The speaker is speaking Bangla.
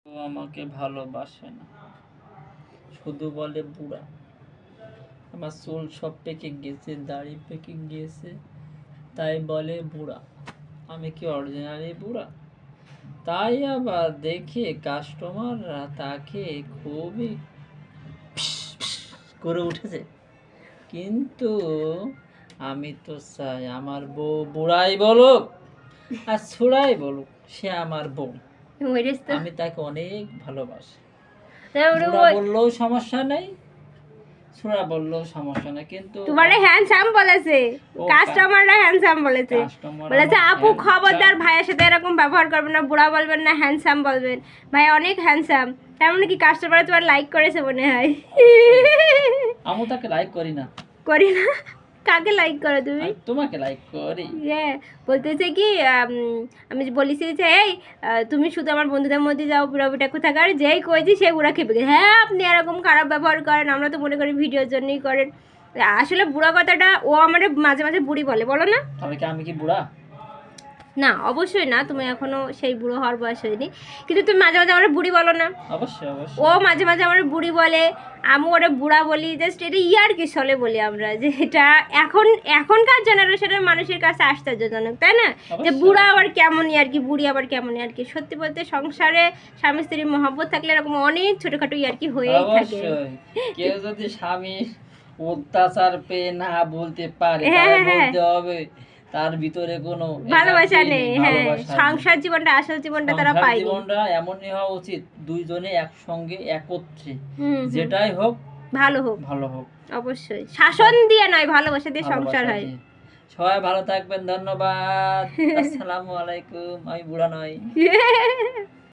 ও আমাকে ভালোবাসে না, শুধু বলে বুড়া। আমার চুল সব পেকে গেছে, দাড়ি পেকে গিয়েছে, তাই বলে বুড়া। আমি কি অরিজিনালি বুড়া? তাই আবার দেখে কাস্টমাররা তাকে খুবই করে উঠেছে। কিন্তু আমি তো চাই আমার বউ বুড়াই বলুক আর ছুড়াই বলুক, সে আমার বউ। আমি তাকে অনেক ভালোবাসি। বুড়া বললেও সমস্যা নেই, ছুড়া বললেও সমস্যা নেই, কিন্তু তোমারে হ্যান্ডসাম বলেছে, কাস্টমাররা হ্যান্ডসাম বলেছে। বলেছে আপু খবরদার ভাইয়ের সাথে এরকম ব্যবহার করবেন না, বুড়া বলবেন না, হ্যান্ডসাম বলবেন। ভাই অনেক হ্যান্ডসাম। তার মানে কি কাস্টমার তোমার লাইক করেছে মনে হয়? আমি তাকে লাইক করি না। করি না? কাকে লাইক করো তুমি? তোমাকে লাইক করি। হ্যাঁ, বলতেছে কি আমি বলেছি যে এই তুমি শুধু আমার বন্ধুদের মধ্যে যাও বুড়াবুটা কোথাকার, যেই কয়েছি সে বুড়া খেপে গেছে। হ্যাঁ আপনি এরকম খারাপ ব্যবহার করেন, আমরা তো মনে করি ভিডিওর জন্যই করেন। আসলে বুড়া কথাটা ও আমার মাঝে মাঝে বুড়ি বলে, বলো না? তাহলে কি আমি কি বুড়া? না অবশ্যই না, তুমি এখনো সেই বুড়ো হওয়ার বয়স হয়নি, কিন্তু তুমি মাঝে মাঝে আমার বুড়ি বলো না? অবশ্যই অবশ্যই। ও মাঝে মাঝে আমার বুড়ি বলে, আমি ওরা বুড়া বলি, জাস্ট এটা ইয়ার কি চলে বলি আমরা, যে এটা এখনকার জেনারেশনের মানুষের কাছে আশ্চর্যজনক, তাই না? যে বুড়া আবার কেমন আর কি, বুড়ি আবার কেমন আর কি। সত্যি বলতে সংসারে স্বামী স্ত্রীর মহব্বত থাকলে এরকম অনেক ছোটখাটো ইয়ার কি হয়েই থাকে। কেউ যদি স্বামী অত্যাচার পেয়ে না বলতে পারে, তাহলে বলতে হবে তার ভিতরে কোনো ভালোবাসা নেই। হ্যাঁ, সংসার জীবনটা, আসল জীবনটা তারা পায়নি। জীবনটা এমনই হওয়া উচিত, দুইজনে একসঙ্গে একত্রে, যেটাই হোক ভালো হোক, ভালো হোক। অবশ্যই শাসন দিয়ে নয়, ভালোবাসা দিয়ে সংসার হয়। সবাই ভালো থাকবেন, ধন্যবাদ। আসসালামু আলাইকুম। আমি বুড়া নই।